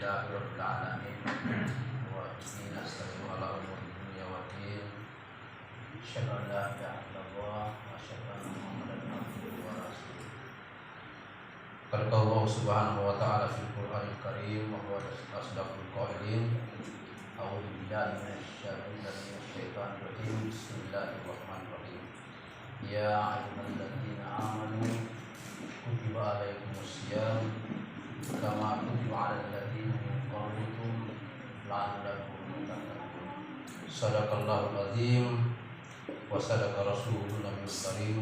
Alhamdulillahi rabbil alamin wa bihi nasta'inu ala umuri dunya waddin. Asyhadu an la ilaha illallah wa asyhadu anna Muhammadan abduhu wa rasuluh. Qala Allah subhanahu wa ta'ala fil Qur'anil Karim wa huwa asdaqul qailin. A'udzu billahi minasy syaithanir rajim. Bismillahirrahmanirrahim. Ya ayyuhalladzina amanu kutiba alaikumusiyam kama kutiba alal ladzina min qablikum la'allakum tattaqun. Shadaqallahul azim wa sadaqa rasulun nabiyul karim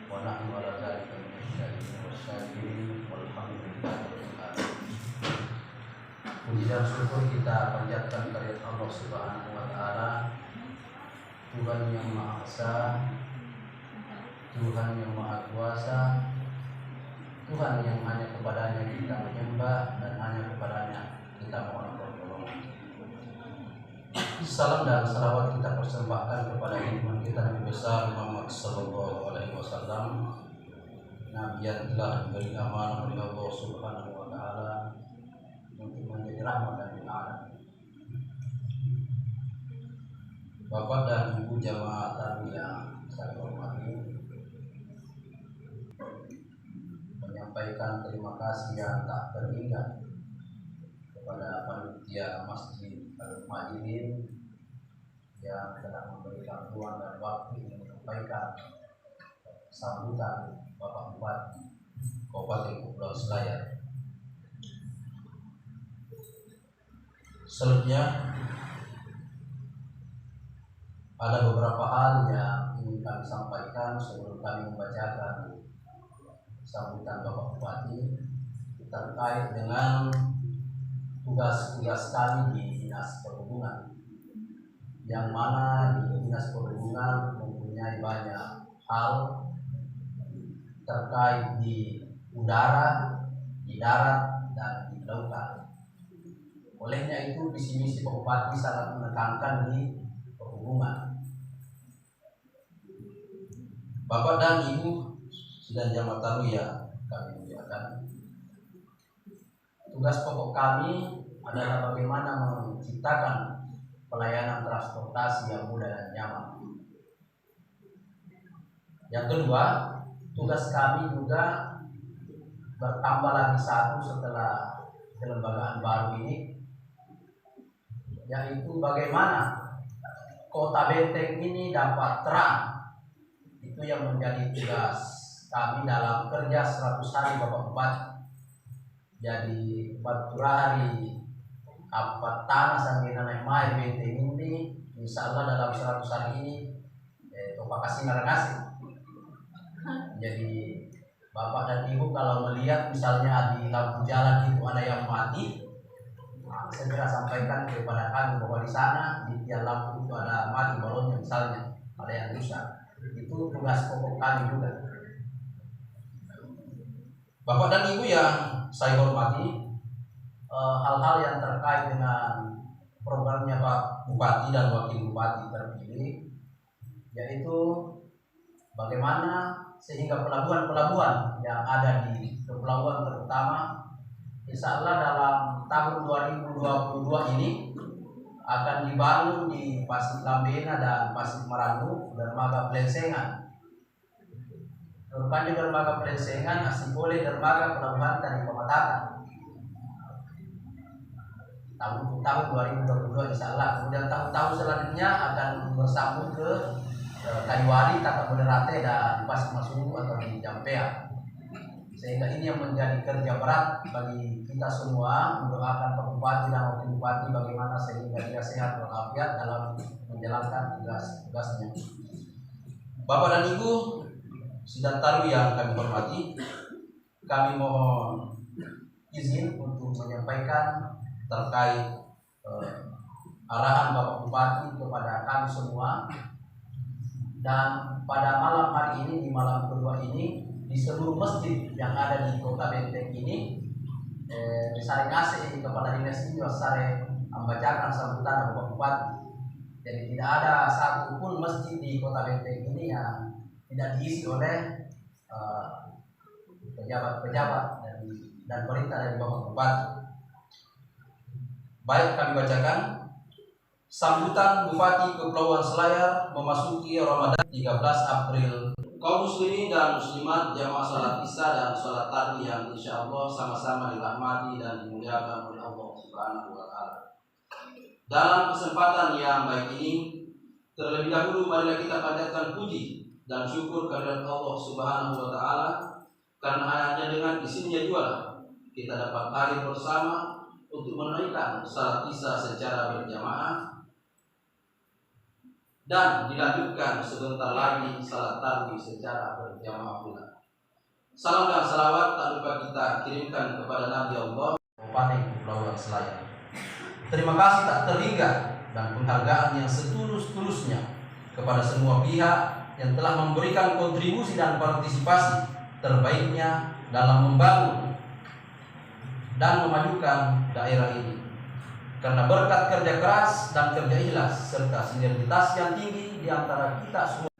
wa nahnu ala dzalika minasyahidin wasyakirin walhamdulillahi rabbil alamin. Puji dan syukur kita panjatkan kehadirat Allah Subhanahu wa taala, Tuhan yang Maha Esa, Tuhan yang Maha Kuasa, Tuhan yang hanya kepadanya kita menyembah dan hanya kepadanya kita mohon pertolongan. Salam dan salawat kita persembahkan kepada junjungan kita Nabi besar Muhammad sallallahu alaihi wasallam, Nabi yang telah diberi amanah oleh Allah Subhanahu wa taala untuk menjadi rahmat lil alamin. Bapak dan Ibu jamaah taklim yang saya hormati, menyampaikan terima kasih yang tak terhingga kepada panitia Masjid Al-Muhajirin yang telah memberikan ruang dan waktu untuk menyampaikan sambutan Bapak Bupati Kabupaten Kepulauan Selayar. Selanjutnya ada beberapa hal yang ingin kami sampaikan sebelum kami membacakan sambutan Bapak Bupati terkait dengan tugas-tugas kami di Dinas Perhubungan, yang mana di Dinas Perhubungan mempunyai banyak hal terkait di udara, di darat, dan di lautan. Olehnya itu visi misi Pak Bupati sangat menekankan di perhubungan. Bapak dan Ibu sidang jamaah tamu yang kami muliakan, tugas pokok kami adalah bagaimana menciptakan pelayanan transportasi yang mudah dan nyaman. Yang kedua, tugas kami juga bertambah lagi satu setelah kelembagaan baru ini, yaitu bagaimana Kota Benteng ini dapat terang. Itu yang menjadi tugas kami dalam kerja 100 hari Bapak Bupati. Jadi 40 hari apa tanah sambil naik mai Benteng ini, insya Allah dalam 100 hari ini Bapak kasih ngasih. Jadi Bapak dan Ibu kalau melihat misalnya di lampu jalan itu ada yang mati, segera sampaikan kepada kami bahwa di sana di tiang lampu itu ada mati balonnya, misalnya ada yang rusak. Itu tugas pokok kami juga. Bapak dan Ibu yang saya hormati, hal-hal yang terkait dengan programnya Pak Bupati dan Wakil Bupati terpilih, yaitu bagaimana sehingga pelabuhan-pelabuhan yang ada di kepulauan terutama, insya Allah dalam tahun 2022 ini akan dibangun di Pasir Lambena dan Pasir Marangu dermaga Plensengan. Rupanya dermaga Plensengan asli boleh dermaga pelabuhan dari Pematatan. Tahun 2022 insya Allah. Kemudian tahun-tahun selanjutnya akan bersambung ke Kayuari, Taka Moderate, dan Pasir Masunggu atau di Jampea. Sehingga ini yang menjadi kerja berat bagi kita semua, mendoakan Pak Bupati dan Wakil Bupati bagaimana sehingga dia sehat walafiat dalam menjalankan tugas-tugasnya. Bapak dan Ibu sidang tamu yang kami hormati, kami mohon izin untuk menyampaikan terkait arahan Bapak Bupati kepada kami semua. Dan pada malam hari ini, di malam kedua ini, di seluruh masjid yang ada di Kota Benteng ini, saya kasih kepada dinas ini saya membacakan sambutan Bapak Bupati. Jadi tidak ada satupun masjid di Kota Benteng ini yang tidak diisi oleh pejabat-pejabat dan perintah dari Bapak Bupati. Baik, kami bacakan. Sambutan Bupati Kepulauan Selayar memasuki Ramadan 13 April. Kaum muslimin dan muslimat, jamaah salat Isya dan salat Tarawih yang insya Allah sama-sama dirahmati dan dimuliakan oleh Allah Subhanahu wa Ta'ala. Dalam kesempatan yang baik ini, terlebih dahulu marilah kita panjatkan puji dan syukur kehadirat Allah Subhanahu wa Ta'ala, karena hanya dengan izinnya jualah kita dapat hadir bersama untuk menunaikan salat Isya secara berjamaah, dan dilanjutkan sebentar lagi salat tarawih secara berjamaah pula. Salam dan salawat tak lupa kita kirimkan kepada Nabi Allah Kabupaten Kepulauan Selayar. Terima kasih tak terhingga dan penghargaan yang setulus-tulusnya kepada semua pihak yang telah memberikan kontribusi dan partisipasi terbaiknya dalam membangun dan memajukan daerah ini. Karena berkat kerja keras dan kerja ikhlas serta sinergitas yang tinggi di antara kita semua,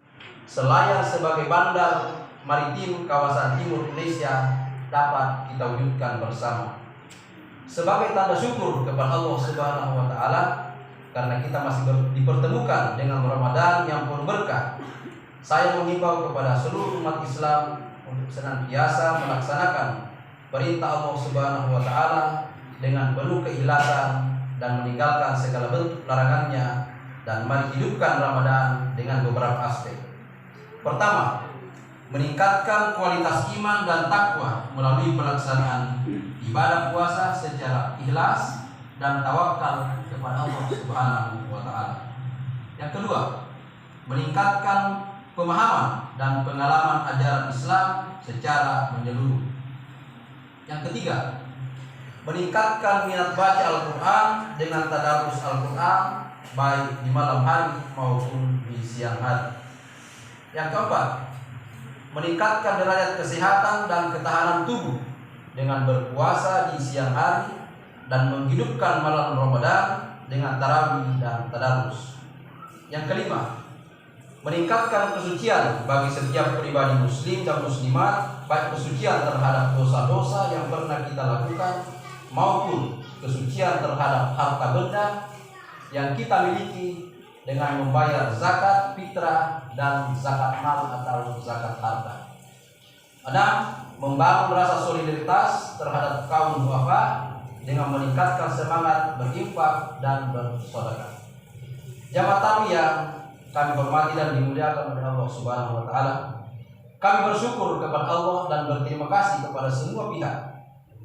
Selayar sebagai bandar maritim kawasan timur Indonesia dapat kita wujudkan bersama. Sebagai tanda syukur kepada Allah Subhanahu wa Ta'ala, karena kita masih dipertemukan dengan Ramadan yang penuh berkah, saya mengimbau kepada seluruh umat Islam untuk senantiasa melaksanakan perintah Allah Subhanahu wa Ta'ala dengan penuh keikhlasan dan meninggalkan segala bentuk larangannya, dan mari hidupkan Ramadan dengan beberapa aspek. Pertama, meningkatkan kualitas iman dan takwa melalui pelaksanaan ibadah puasa secara ikhlas dan tawakal kepada Allah Subhanahu wa Ta'ala. Yang kedua, meningkatkan pemahaman dan pengalaman ajaran Islam secara menyeluruh. Yang ketiga, meningkatkan minat baca Al-Quran dengan tadarus Al-Quran baik di malam hari maupun di siang hari. Yang keempat, meningkatkan derajat kesehatan dan ketahanan tubuh dengan berpuasa di siang hari dan menghidupkan malam Ramadan dengan tarawih dan tadarus. Yang kelima, meningkatkan kesucian bagi setiap pribadi muslim dan muslimat, baik kesucian terhadap dosa-dosa yang pernah kita lakukan maupun kesucian terhadap harta benda yang kita miliki dengan membayar zakat fitrah dan zakat mal atau zakat harta. Enam, membangun rasa solidaritas terhadap kaum duafa dengan meningkatkan semangat berinfak dan bersedekah. Jamaah tarawih yang kami hormati dan dimuliakan oleh Allah Subhanahu wa Ta'ala, kami bersyukur kepada Allah dan berterima kasih kepada semua pihak,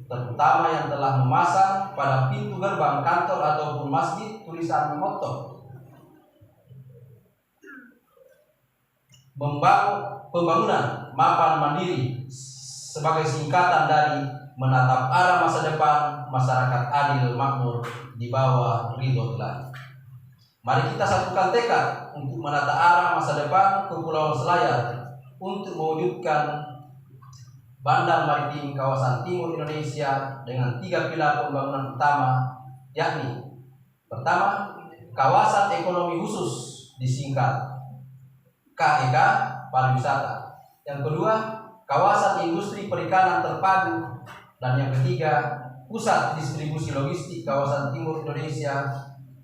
terutama yang telah memasang pada pintu gerbang kantor ataupun masjid tulisan moto pembangunan mapan mandiri sebagai singkatan dari menatap arah masa depan masyarakat adil makmur di bawah ridho Tuhan. Mari kita satukan tekad untuk menata arah masa depan Kepulauan Selayar untuk mewujudkan bandar maritim kawasan timur Indonesia dengan 3 pilar pembangunan utama, yakni pertama, kawasan ekonomi khusus disingkat KEK pariwisata. Yang kedua, kawasan industri perikanan terpadu, dan yang ketiga, pusat distribusi logistik kawasan timur Indonesia,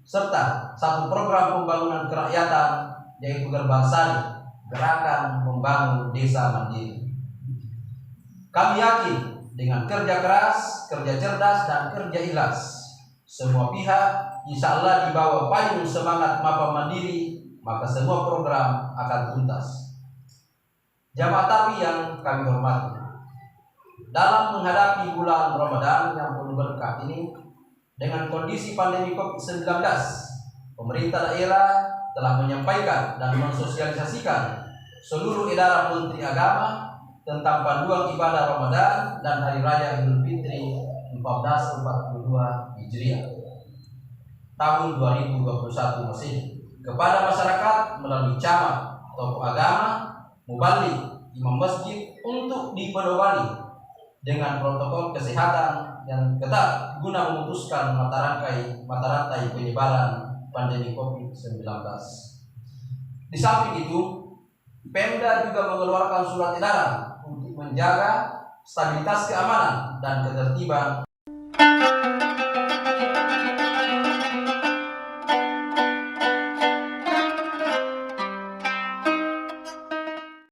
serta satu program pembangunan kerakyatan yaitu Gerbang Sari, gerakan membangun desa mandiri. Kami yakin dengan kerja keras, kerja cerdas, dan kerja ikhlas, semua pihak insya Allah di bawah payung semangat Mapa Mandiri, maka semua program akan tuntas. Jamaah tarawih yang kami hormati, dalam menghadapi bulan Ramadan yang penuh berkah ini dengan kondisi pandemi COVID-19, pemerintah daerah telah menyampaikan dan mensosialisasikan seluruh edaran Menteri Agama tentang panduan ibadah Ramadan dan Hari Raya Idul Fitri 1442 Hijriah tahun 2021 Masehi kepada masyarakat melalui camat, tokoh agama, mubalik, imam masjid untuk dipedomani dengan protokol kesehatan yang ketat guna memutuskan mata rantai penyebaran pandemi COVID-19. Di samping itu, Pemda juga mengeluarkan surat edaran untuk menjaga stabilitas keamanan dan ketertiban